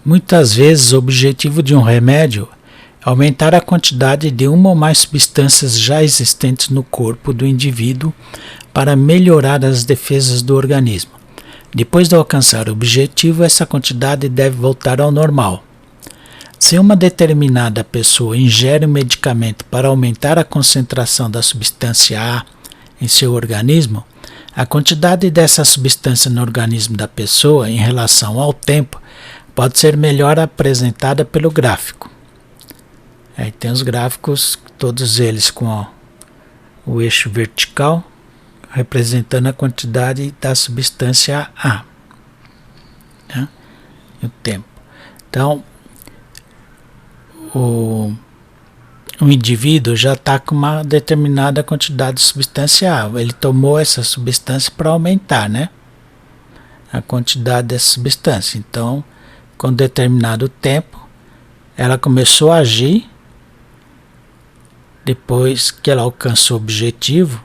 Muitas vezes o objetivo de um remédio é aumentar a quantidade de uma ou mais substâncias já existentes no corpo do indivíduo para melhorar as defesas do organismo. Depois de alcançar o objetivo, essa quantidade deve voltar ao normal. Se uma determinada pessoa ingere um medicamento para aumentar a concentração da substância A em seu organismo, a quantidade dessa substância no organismo da pessoa em relação ao tempo pode ser melhor apresentada pelo gráfico. Aí tem os gráficos, todos eles com o eixo vertical, representando a quantidade da substância A, né? E o tempo. Então, o indivíduo já está com uma determinada quantidade de substância A. Ele tomou essa substância para aumentar, né, a quantidade dessa substância. Então, com determinado tempo, ela começou a agir. Depois que ela alcançou o objetivo,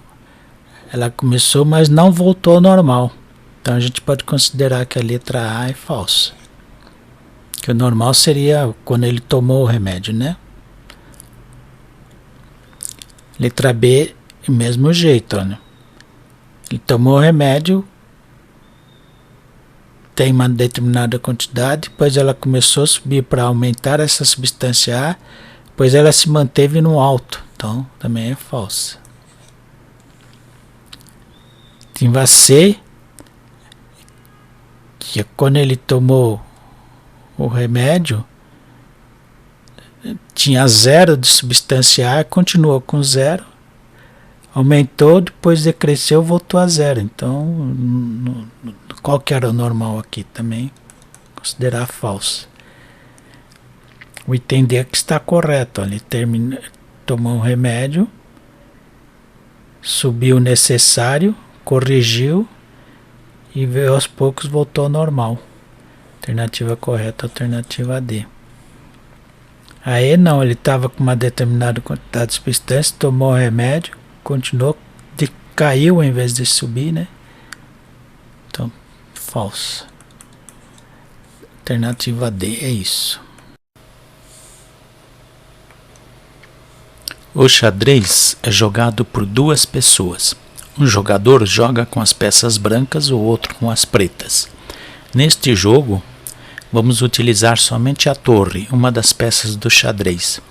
ela começou, mas não voltou ao normal. Então a gente pode considerar que a letra A é falsa. Que o normal seria quando ele tomou o remédio, né? Letra B, mesmo jeito, olha. Ele tomou o remédio, tem uma determinada quantidade, depois ela começou a subir para aumentar essa substância A, depois ela se manteve no alto. Então também é falsa. Alternativa C, que quando ele tomou o remédio, tinha 0 de substância A, continuou com 0, aumentou, depois decresceu, voltou a 0. Então, qual que era o normal aqui também? Considerar falso. O item D que está correto. Ele tomou um remédio, subiu o necessário, corrigiu e veio aos poucos, voltou ao normal. Alternativa correta, alternativa D. Aí não, ele estava com uma determinada quantidade de substância, tomou o remédio, continuou, caiu em vez de subir, né? Então, falso. Alternativa D é isso. O xadrez é jogado por duas pessoas. Um jogador joga com as peças brancas, o outro com as pretas. Neste jogo, vamos utilizar somente a torre, uma das peças do xadrez.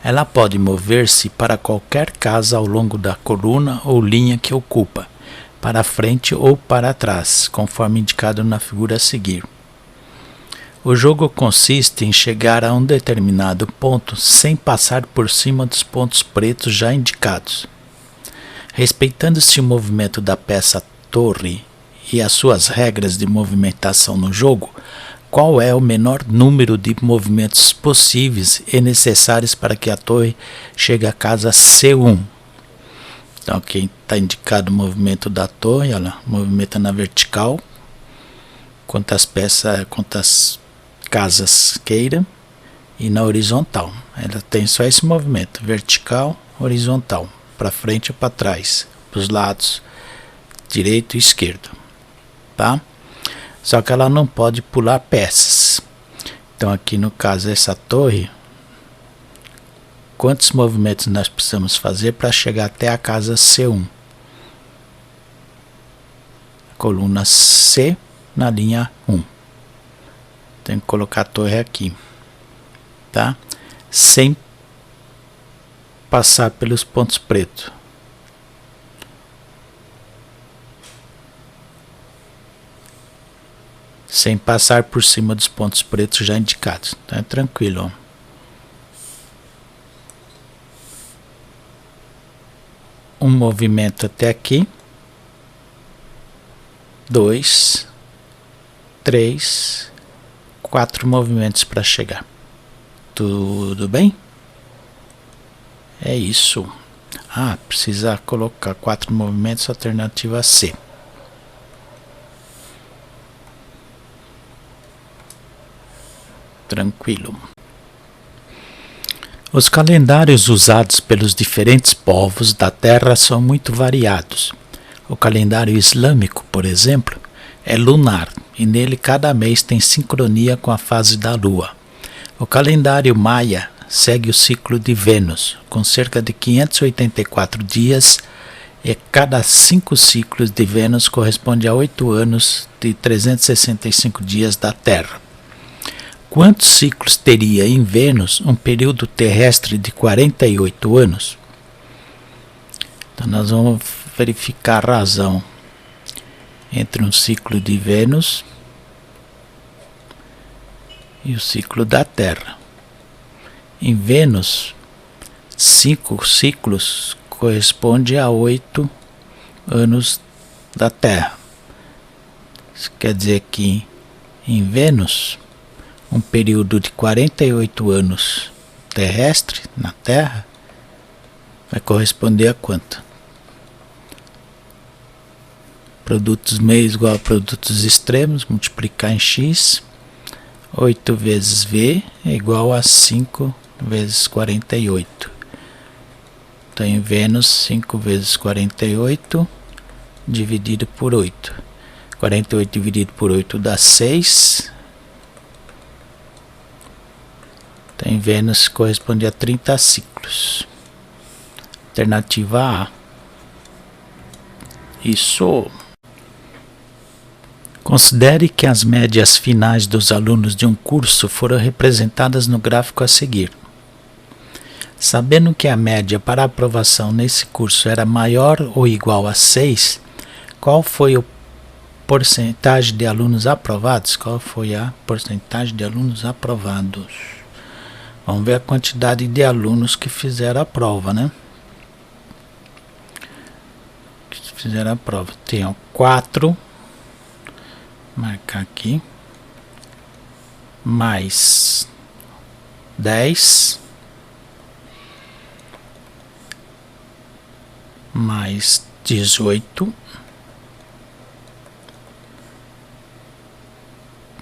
Ela pode mover-se para qualquer casa ao longo da coluna ou linha que ocupa, para frente ou para trás, conforme indicado na figura a seguir. O jogo consiste em chegar a um determinado ponto sem passar por cima dos pontos pretos já indicados. Respeitando-se o movimento da peça torre e as suas regras de movimentação no jogo, qual é o menor número de movimentos possíveis e necessários para que a torre chegue à casa C1? Então aqui está indicado o movimento da torre, ela movimenta na vertical, quantas casas queira, e na horizontal. Ela tem só esse movimento, vertical, horizontal, para frente ou para trás, para os lados, direito e esquerdo, tá? Só que ela não pode pular peças. Então aqui no caso essa torre, quantos movimentos nós precisamos fazer para chegar até a casa C1? Coluna C na linha 1. Tem que colocar a torre aqui, tá? Sem passar pelos pontos pretos. Sem passar por cima dos pontos pretos já indicados. Então é tranquilo, ó. Um movimento até aqui. 2, 3, 4 movimentos para chegar. Tudo bem? É isso. Ah, precisa colocar 4 movimentos, alternativa C. Tranquilo. Os calendários usados pelos diferentes povos da Terra são muito variados. O calendário islâmico, por exemplo, é lunar, e nele cada mês tem sincronia com a fase da Lua. O calendário maia segue o ciclo de Vênus, com cerca de 584 dias, e cada 5 ciclos de Vênus corresponde a 8 anos de 365 dias da Terra. Quantos ciclos teria em Vênus um período terrestre de 48 anos? Então nós vamos verificar a razão entre um ciclo de Vênus e o ciclo da Terra. Em Vênus, 5 ciclos corresponde a 8 anos da Terra. Isso quer dizer que em Vênus, um período de 48 anos terrestre na Terra vai corresponder a quanto? Produtos meios igual a produtos extremos, multiplicar em x, 8 vezes v é igual a 5 vezes 48. Então, em Vênus, 5 vezes 48 dividido por 8. 48 dividido por 8 dá 6. Então, em Vênus corresponde a 30 ciclos. Alternativa A. Isso. Considere que as médias finais dos alunos de um curso foram representadas no gráfico a seguir. Sabendo que a média para aprovação nesse curso era maior ou igual a 6, qual foi a porcentagem de alunos aprovados? Qual foi a porcentagem de alunos aprovados? Vamos ver a quantidade de alunos que fizeram a prova, né? Que fizeram a prova. Tem 4, marcar aqui, mais 10, mais 18,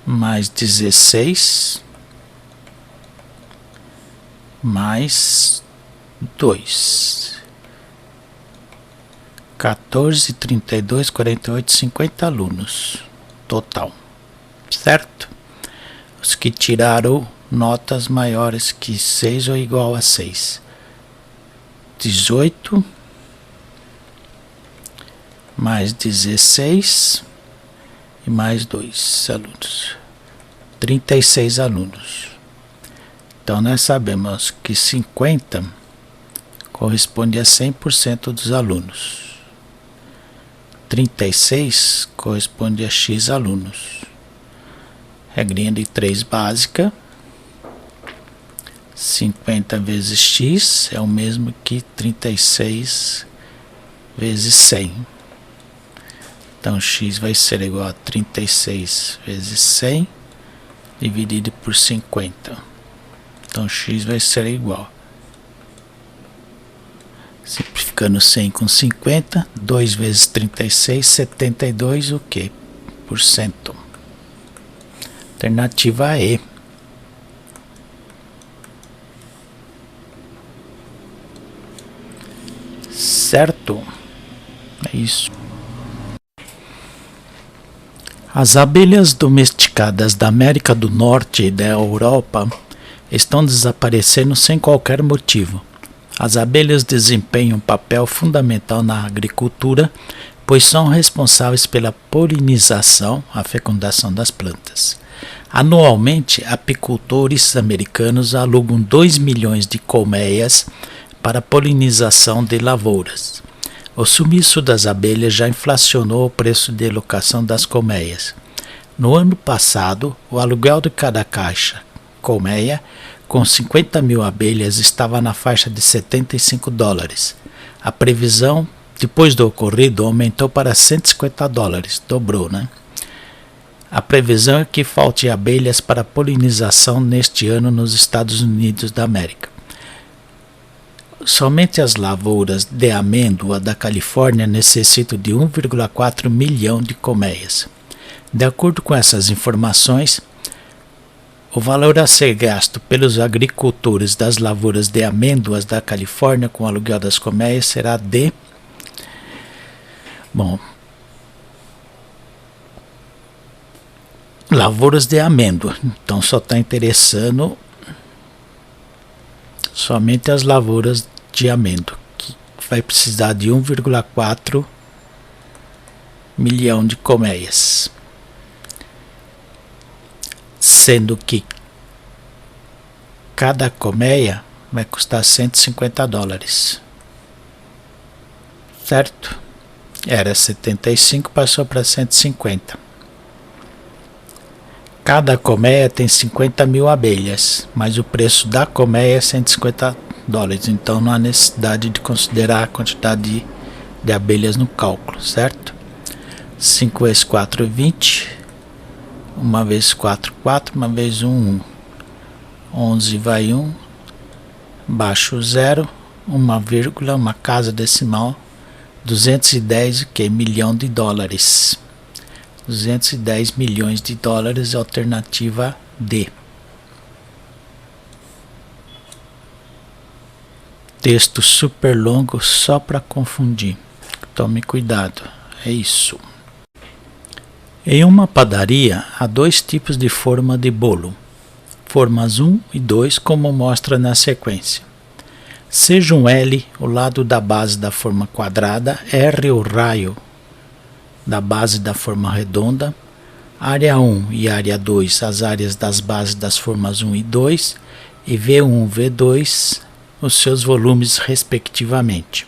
mais 16, mais 2, 14, 32, 48, 50 alunos total, certo? Os que tiraram notas maiores que 6 ou igual a 6, 18, mais 16 e mais 2 alunos, 36 alunos. Então nós sabemos que 50 corresponde a 100% dos alunos, 36 corresponde a x alunos. Regrinha de 3 básica, 50 vezes x é o mesmo que 36 vezes 100. Então x vai ser igual a 36 vezes 100 dividido por 50. Então x vai ser igual, simplificando 100 com 50, 2 vezes 36, 72 o que? Por cento. Alternativa E. Certo? É isso. As abelhas domesticadas da América do Norte e da Europa estão desaparecendo sem qualquer motivo. As abelhas desempenham um papel fundamental na agricultura, pois são responsáveis pela polinização, a fecundação das plantas. Anualmente, apicultores americanos alugam 2 milhões de colmeias para polinização de lavouras. O sumiço das abelhas já inflacionou o preço de locação das colmeias. No ano passado, o aluguel de cada caixa colmeia com 50 mil abelhas estava na faixa de $75. A previsão, depois do ocorrido, aumentou para $150, dobrou, né? A previsão é que falte abelhas para polinização neste ano nos Estados Unidos da América. Somente as lavouras de amêndoa da Califórnia necessitam de 1,4 milhão de colmeias. De acordo com essas informações, o valor a ser gasto pelos agricultores das lavouras de amêndoas da Califórnia com o aluguel das colmeias será de... Bom, lavouras de amêndoa. Então só está interessando somente as lavouras de amêndoa, que vai precisar de 1,4 milhão de colmeias, sendo que cada colmeia vai custar $150, certo? Era 75, passou para 150. Cada colmeia tem 50 mil abelhas, mas o preço da colmeia é $150, então não há necessidade de considerar a quantidade de abelhas no cálculo, certo? 5 vezes 4 é 20, 1 vezes 4, 4, 1 vezes 1, 1. 11 vai 1, baixo 0, uma vírgula, uma casa decimal, 210 milhão de dólares. 210 milhões de dólares, alternativa D. Texto super longo só para confundir. Tome cuidado, é isso. Em uma padaria há dois tipos de forma de bolo. Formas 1 e 2, como mostra na sequência. Seja um L o lado da base da forma quadrada, R o raio da base da forma redonda, área 1 e área 2 as áreas das bases das formas 1 e 2, e V1 V2 os seus volumes respectivamente.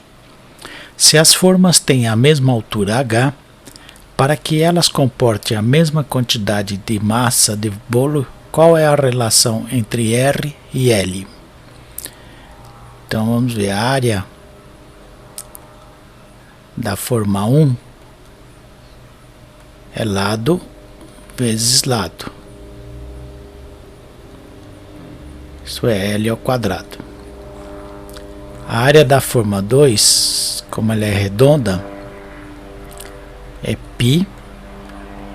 Se as formas têm a mesma altura H, para que elas comportem a mesma quantidade de massa de bolo, qual é a relação entre R e L? Então vamos ver, a área da forma 1 é lado vezes lado. Isso é L ao quadrado. A área da forma 2, como ela é redonda, é π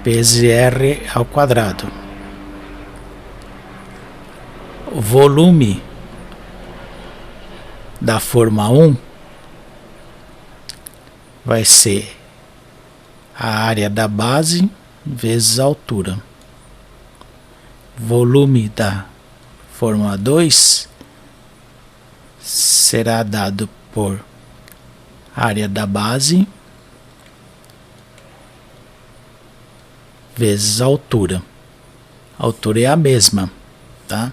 vezes R ao quadrado. O volume da forma 1 vai ser a área da base vezes a altura. Volume da forma 2 será dado por área da base vezes a altura. A altura é a mesma, tá?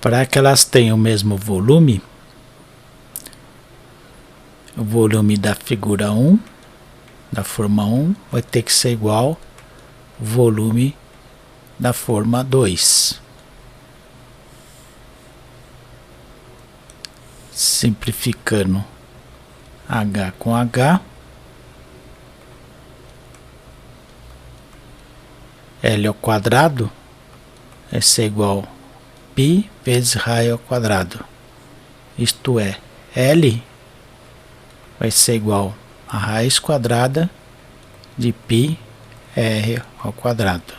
Para que elas tenham o mesmo volume, o volume da figura 1, da forma 1, vai ter que ser igual ao volume da forma 2. Simplificando H com H, L ao quadrado vai ser igual a π vezes raio ao quadrado. Isto é, L vai ser igual a raiz quadrada de π R ao quadrado.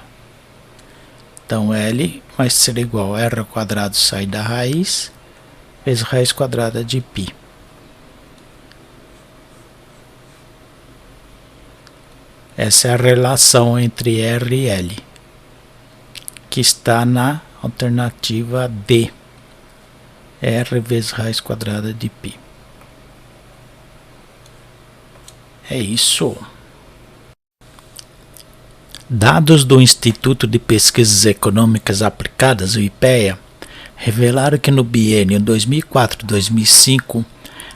Então L vai ser igual a R ao quadrado, sai da raiz, vezes raiz quadrada de π. Essa é a relação entre R e L, que está na alternativa D. R vezes raiz quadrada de π. É isso. Dados do Instituto de Pesquisas Econômicas Aplicadas, o IPEA, revelaram que no biênio 2004-2005,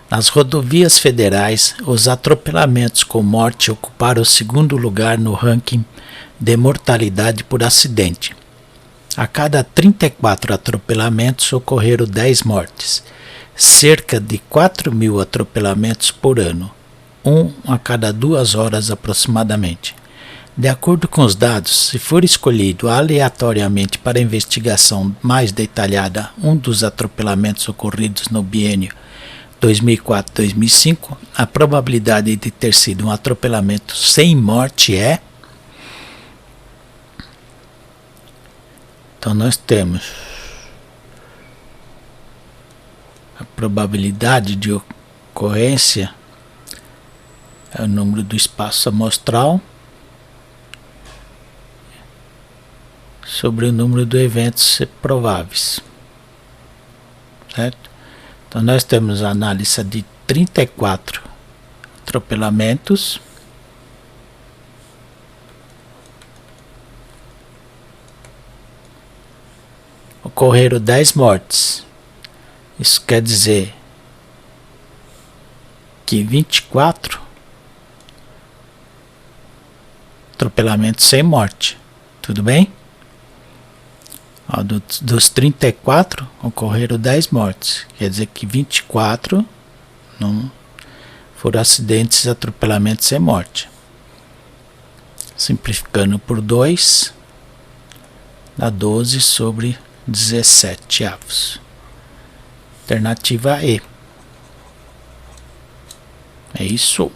nas rodovias federais, os atropelamentos com morte ocuparam o segundo lugar no ranking de mortalidade por acidente. A cada 34 atropelamentos ocorreram 10 mortes, cerca de 4.000 atropelamentos por ano, um a cada 2 horas aproximadamente. De acordo com os dados, se for escolhido aleatoriamente para investigação mais detalhada um dos atropelamentos ocorridos no biênio 2004-2005, a probabilidade de ter sido um atropelamento sem morte é... Então nós temos a probabilidade de ocorrência é o número do espaço amostral sobre o número de eventos prováveis, certo? Então nós temos a análise de 34 atropelamentos, ocorreram 10 mortes. Isso quer dizer que 24 atropelamentos sem morte. Tudo bem? Ó, dos 34 ocorreram 10 mortes. Quer dizer que 24 não foram acidentes e atropelamentos sem morte. Simplificando por 2, dá 12 sobre 17 avos. Alternativa E. É isso.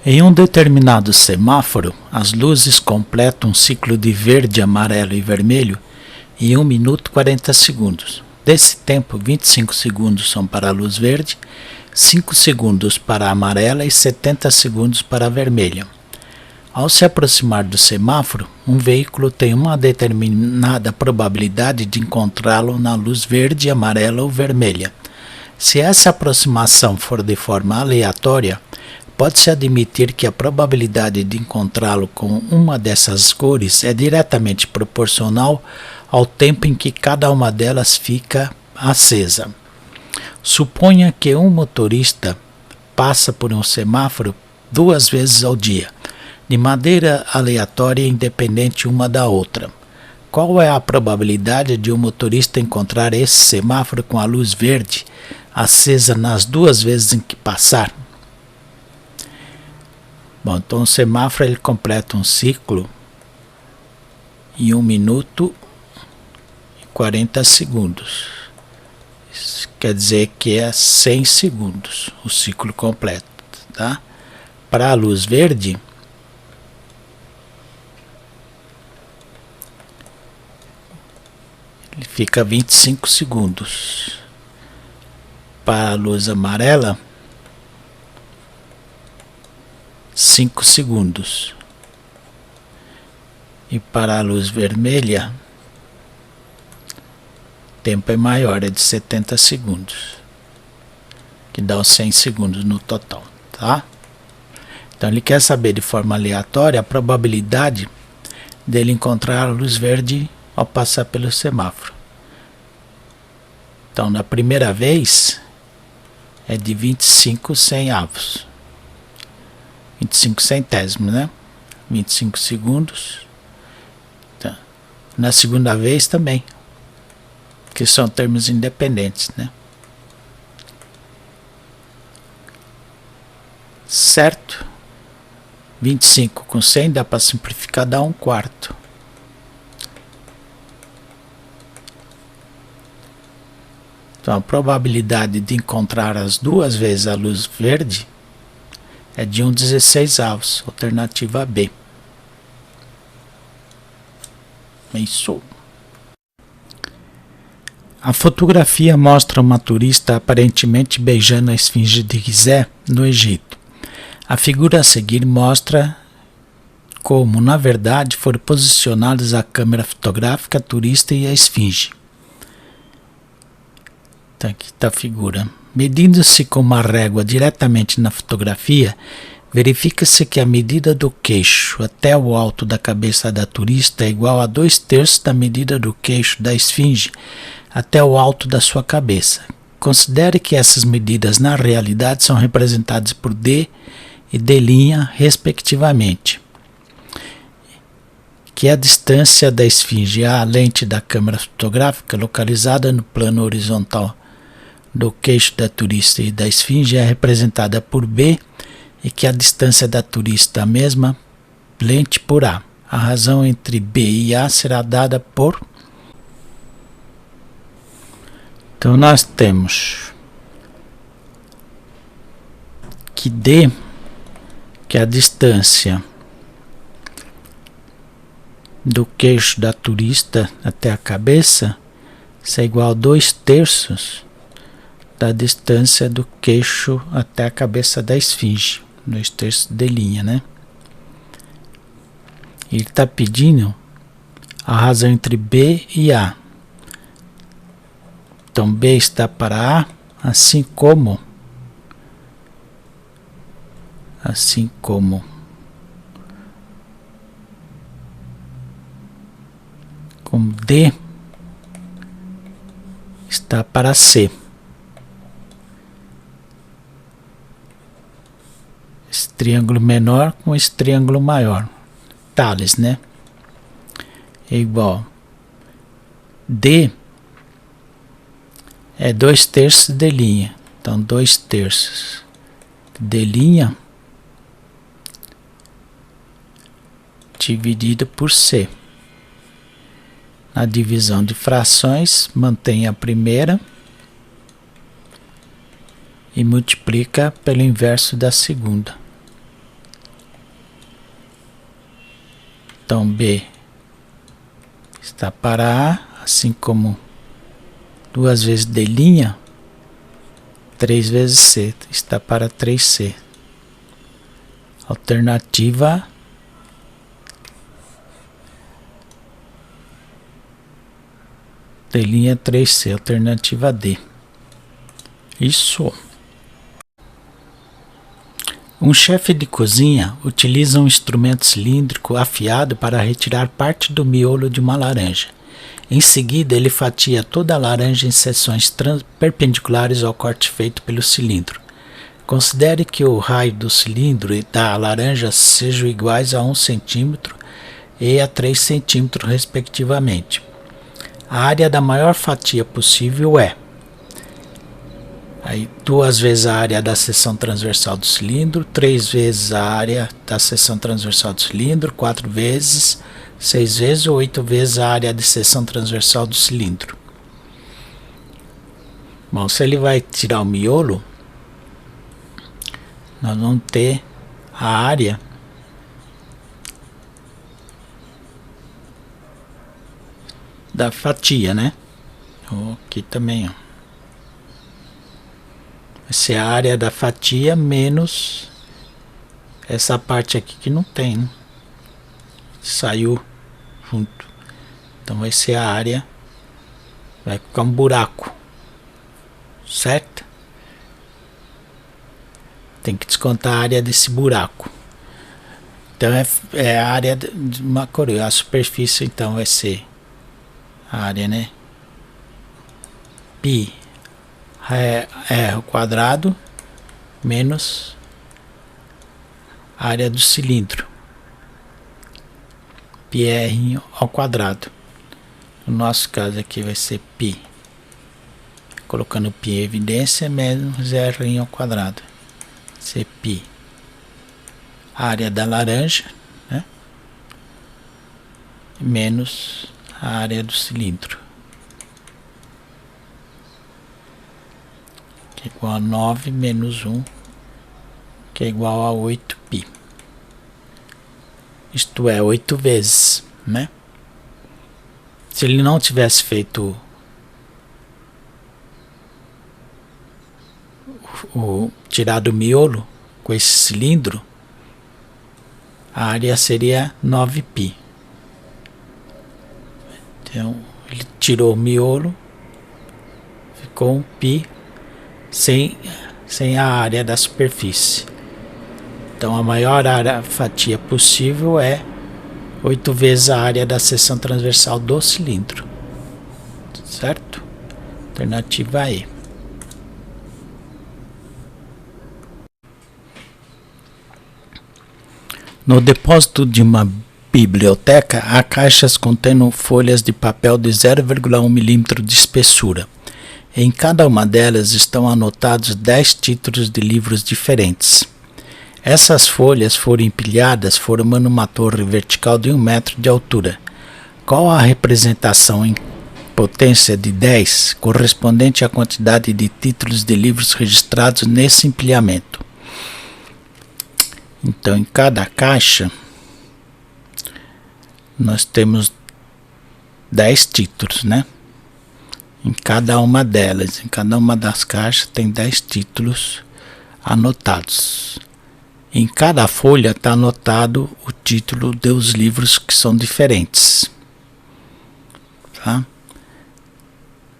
Em um determinado semáforo, as luzes completam um ciclo de verde, amarelo e vermelho em 1 minuto e 40 segundos. Desse tempo, 25 segundos são para a luz verde, 5 segundos para a amarela e 70 segundos para a vermelha. Ao se aproximar do semáforo, um veículo tem uma determinada probabilidade de encontrá-lo na luz verde, amarela ou vermelha. Se essa aproximação for de forma aleatória, pode-se admitir que a probabilidade de encontrá-lo com uma dessas cores é diretamente proporcional ao tempo em que cada uma delas fica acesa. Suponha que um motorista passa por um semáforo 2 vezes ao dia, de maneira aleatória e independente uma da outra. Qual é a probabilidade de um motorista encontrar esse semáforo com a luz verde acesa nas 2 vezes em que passar? Bom, então o semáforo ele completa um ciclo em 1 minuto e 40 segundos. Isso quer dizer que é 100 segundos o ciclo completo, tá? Para a luz verde, ele fica 25 segundos. Para a luz amarela, 5 segundos. E para a luz vermelha, o tempo é maior, é de 70 segundos. Que dá os 100 segundos no total, tá? Então ele quer saber de forma aleatória a probabilidade dele encontrar a luz verde ao passar pelo semáforo. Então na primeira vez é de 25 centavos. 25 centésimos, né? 25 segundos. Então, na segunda vez também, que são termos independentes, né? Certo? 25 com 100 dá para simplificar, dá 1/4. Então a probabilidade de encontrar as 2 vezes a luz verde é de 1/16, alternativa B. É isso. A fotografia mostra uma turista aparentemente beijando a esfinge de Gizé, no Egito. A figura a seguir mostra como, na verdade, foram posicionadas a câmera fotográfica, a turista e a esfinge. Então, aqui está a figura. Medindo-se com uma régua diretamente na fotografia, verifica-se que a medida do queixo até o alto da cabeça da turista é igual a 2/3 da medida do queixo da esfinge até o alto da sua cabeça. Considere que essas medidas na realidade são representadas por D e D', respectivamente, que é a distância da esfinge à lente da câmera fotográfica localizada no plano horizontal do queixo da turista e da esfinge é representada por B e que a distância da turista, a mesma lente, por A. A razão entre B e A será dada por... Então nós temos que D, que é a distância do queixo da turista até a cabeça, isso é igual a 2/3 da distância do queixo até a cabeça da esfinge, 2/3 de linha, né? Ele está pedindo a razão entre B e A. Então B está para A, assim como D está para C. Esse triângulo menor com esse triângulo maior. Tales, né? É igual. D é 2/3 de linha. Então 2/3 de linha dividido por C. Na divisão de frações, mantém a primeira e multiplica pelo inverso da segunda. Então B está para A, assim como 2 vezes D', 3 vezes C, está para 3C. Alternativa D', 3C, alternativa D. Isso. Um chefe de cozinha utiliza um instrumento cilíndrico afiado para retirar parte do miolo de uma laranja. Em seguida, ele fatia toda a laranja em seções perpendiculares ao corte feito pelo cilindro. Considere que o raio do cilindro e da laranja sejam iguais a 1 cm e a 3 cm, respectivamente. A área da maior fatia possível é aí 2 vezes a área da seção transversal do cilindro, 3 vezes a área da seção transversal do cilindro, 4 vezes, 6 vezes ou 8 vezes a área de seção transversal do cilindro. Bom, se ele vai tirar o miolo, nós vamos ter a área da fatia, né? Aqui também, ó. Vai ser a área da fatia menos essa parte aqui que não tem, né? Saiu junto. Então vai ser a área, vai ficar um buraco, certo? Tem que descontar a área desse buraco. Então é a área de uma coroa. A superfície então vai ser a área, né? Pi é ao quadrado menos a área do cilindro. Pi r ao quadrado. No nosso caso aqui vai ser pi, colocando pi em evidência, menos r ao quadrado. Vai ser pi, a área da laranja, né? Menos a área do cilindro, que é igual a 9 menos 1, que é igual a 8π. Isto é 8 vezes, né? Se ele não tivesse feito tirado o miolo com esse cilindro, a área seria 9π. Então ele tirou o miolo, ficou um π sem a área da superfície. Então a maior área fatia possível é 8 vezes a área da seção transversal do cilindro, certo? Alternativa E. No depósito de uma biblioteca, há caixas contendo folhas de papel de 0,1 milímetro de espessura. Em cada uma delas estão anotados 10 títulos de livros diferentes. Essas folhas foram empilhadas formando uma torre vertical de 1 metro de altura. Qual a representação em potência de 10 correspondente à quantidade de títulos de livros registrados nesse empilhamento? Então, em cada caixa, nós temos 10 títulos, né? em cada uma delas. Em cada uma das caixas tem 10 títulos anotados. Em cada folha está anotado o título dos livros que são diferentes. Tá?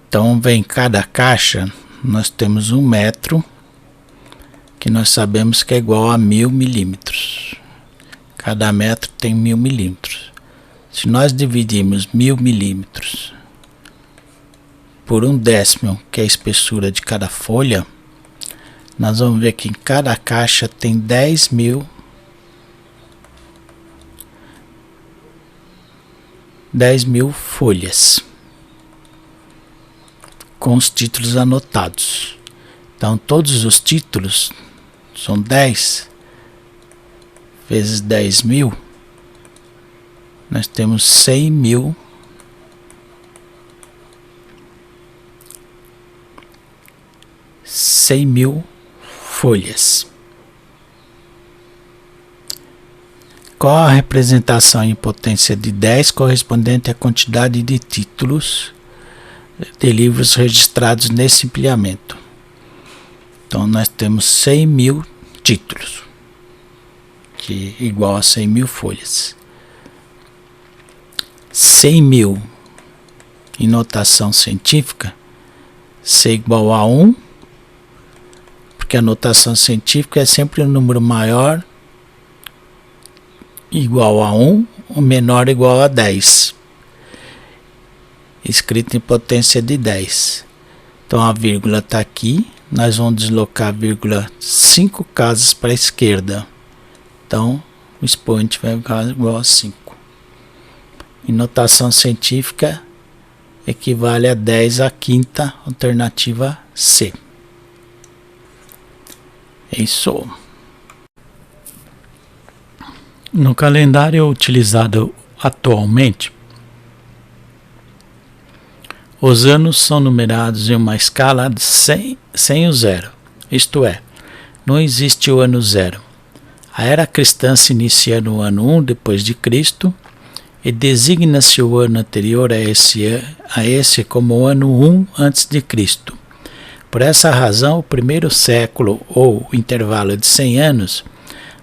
Então vem cada caixa, nós temos 1 metro, que nós sabemos que é igual a 1000 milímetros. Cada metro tem 1000 milímetros. Se nós dividirmos 1000 milímetros por 1/10, que é a espessura de cada folha, nós vamos ver que em cada caixa tem 10.000 folhas com os títulos anotados. Então todos os títulos são 10 vezes 10.000, nós temos 100.000 folhas. Qual a representação em potência de 10 correspondente à quantidade de títulos de livros registrados nesse empilhamento? Então nós temos 100.000 títulos, que é igual a 100.000 folhas. 100.000 em notação científica, C igual a 1, porque a notação científica é sempre um número maior igual a 1, o menor igual a 10, escrito em potência de 10. Então a vírgula está aqui, nós vamos deslocar a vírgula 5 casas para a esquerda, então o expoente vai ficar igual a 5. Em notação científica equivale a 10 à quinta, alternativa C. É isso. No calendário utilizado atualmente, os anos são numerados em uma escala de 100 sem o zero, isto é, não existe o ano zero. A era cristã se inicia no ano 1 depois de Cristo e designa-se o ano anterior a esse como o ano 1 antes de Cristo. Por essa razão, o primeiro século, ou intervalo de 100 anos,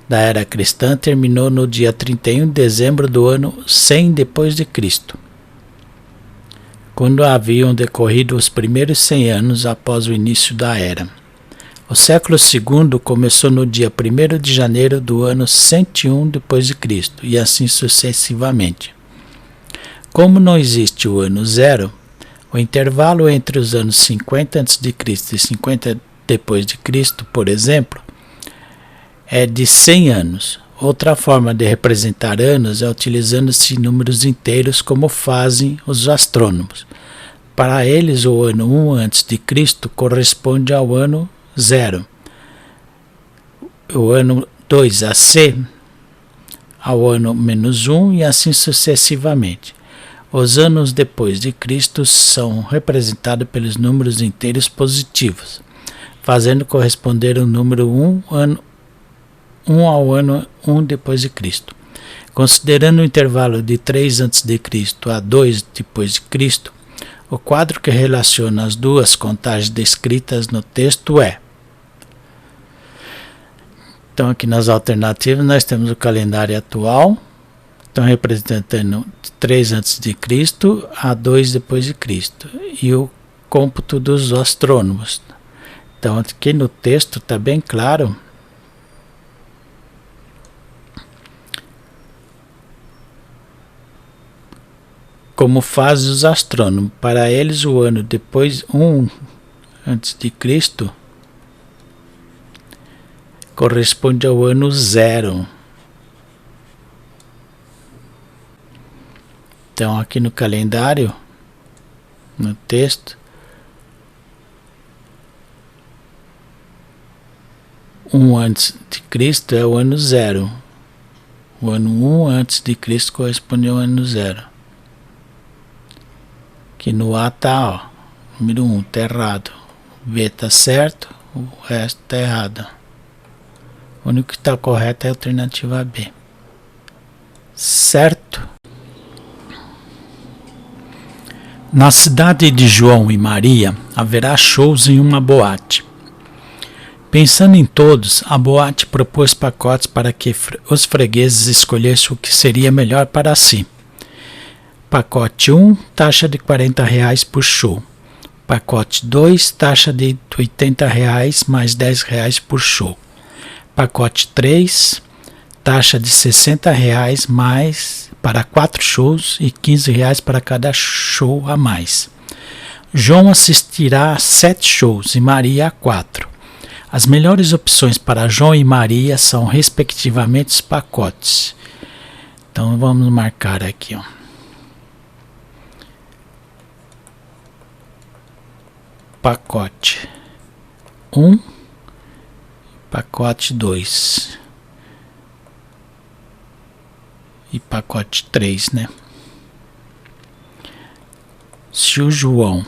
da era cristã terminou no dia 31 de dezembro do ano 100 depois de Cristo, quando haviam decorrido os primeiros 100 anos após o início da era. O século II começou no dia 1º de janeiro do ano 101 depois de Cristo, e assim sucessivamente. Como não existe o ano zero, o intervalo entre os anos 50 a.C. e 50 depois de Cristo, por exemplo, é de 100 anos. Outra forma de representar anos é utilizando-se números inteiros, como fazem os astrônomos. Para eles, o ano 1 a.C. corresponde ao ano 0, o ano 2 AC ao ano -1 e assim sucessivamente. Os anos depois de Cristo são representados pelos números inteiros positivos, fazendo corresponder o número 1 ao ano 1 depois de Cristo. Considerando o intervalo de 3 a.C. a 2 depois de Cristo, o quadro que relaciona as duas contagens descritas no texto é. Então aqui nas alternativas nós temos o calendário atual, então representando 3 a.C. a 2 depois de Cristo, e o cômputo dos astrônomos. Então aqui no texto está bem claro como fazem os astrônomos. Para eles o ano depois 1 a.C. corresponde ao ano 0. Então aqui no calendário, no texto, 1 a.C. é o ano 0. O ano 1 a.C. corresponde ao ano 0. Que no A tá, número 1 tá errado, o B tá certo, o resto tá errado. O único que está correto é a alternativa B. Certo? Na cidade de João e Maria haverá shows em uma boate. Pensando em todos, a boate propôs pacotes para que os fregueses escolhessem o que seria melhor para si. Pacote 1, taxa de R$40 por show. Pacote 2, taxa de R$80 mais R$10 por show. Pacote 3, taxa de R$60 mais para 4 shows e R$15 para cada show a mais. João assistirá a 7 shows e Maria a 4. As melhores opções para João e Maria são respectivamente os pacotes. Então vamos marcar aqui, ó. Pacote 1, pacote 2 e pacote 3, né? Se o João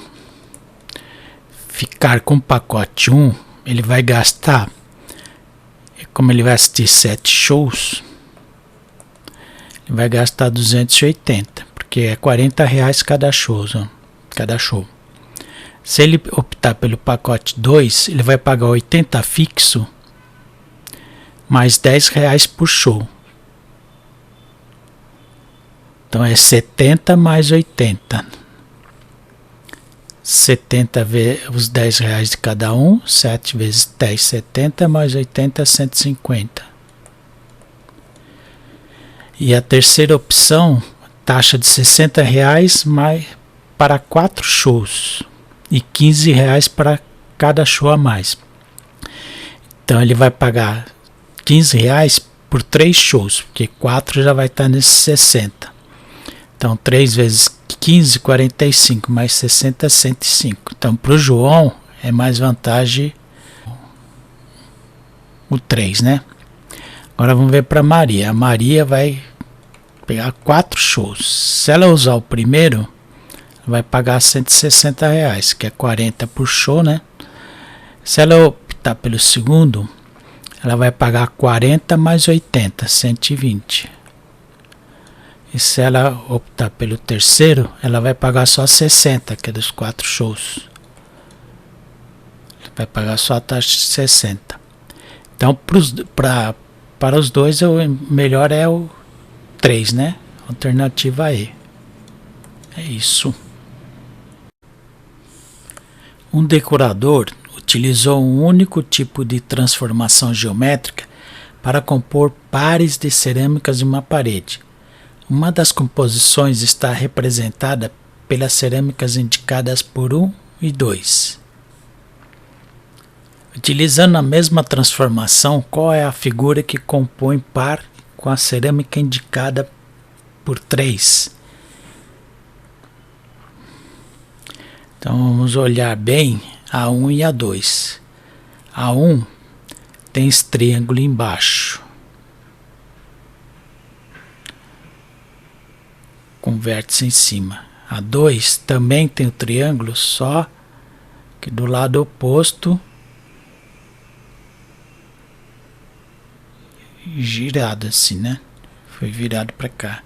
ficar com o pacote 1, ele vai gastar, como ele vai assistir 7 shows, ele vai gastar 280, porque é R$40 cada show, ó, cada show. Se ele optar pelo pacote 2, ele vai pagar 80 fixo, mais R$10 por show. Então é 70 mais 80. 70 vezes os R$10 de cada um, 7 vezes 10, 70 mais 80, 150. E a terceira opção, taxa de R$60 mais para 4 shows e R$15 para cada show a mais. Então ele vai pagar R$15 por 3 shows, porque 4 já vai estar nesses 60. Então 3 vezes 15, 45, mais 60, 105. Então para o João é mais vantagem o 3, né? Agora vamos ver para Maria. A Maria vai pegar 4 shows. Se ela usar o primeiro, vai pagar R$160, que é 40 por show, né? Se ela optar pelo segundo, ela vai pagar 40 mais 80, 120. E se ela optar pelo terceiro, ela vai pagar só 60, que é dos 4 shows. Vai pagar só a taxa de 60. Então, para os dois, o melhor é o 3, né? Alternativa E. É isso. Um decorador utilizou um único tipo de transformação geométrica para compor pares de cerâmicas em uma parede. Uma das composições está representada pelas cerâmicas indicadas por 1 e 2. Utilizando a mesma transformação, qual é a figura que compõe par com a cerâmica indicada por 3? Então vamos olhar bem a 1 e a 2. A 1 tem esse triângulo embaixo, com vértice em cima. A 2 também tem o triângulo, só que do lado oposto, girado assim, né? Foi virado para cá.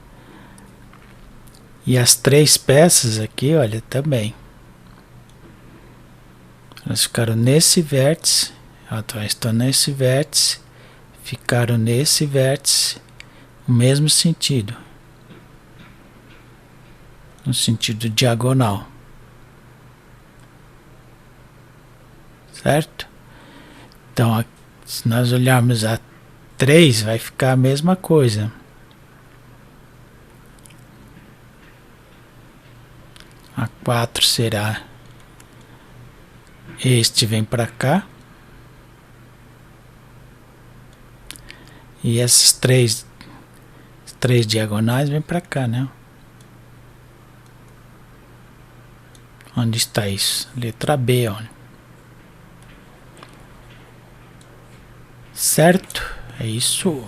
E as 3 peças aqui, olha, também. Elas ficaram nesse vértice, estão nesse vértice, ficaram nesse vértice, no mesmo sentido. No sentido diagonal, certo? Então, se nós olharmos a 3, vai ficar a mesma coisa. A 4 será este, vem para cá, e essas três diagonais vêm para cá, né? Onde está isso? Letra B, olha. Certo? É isso.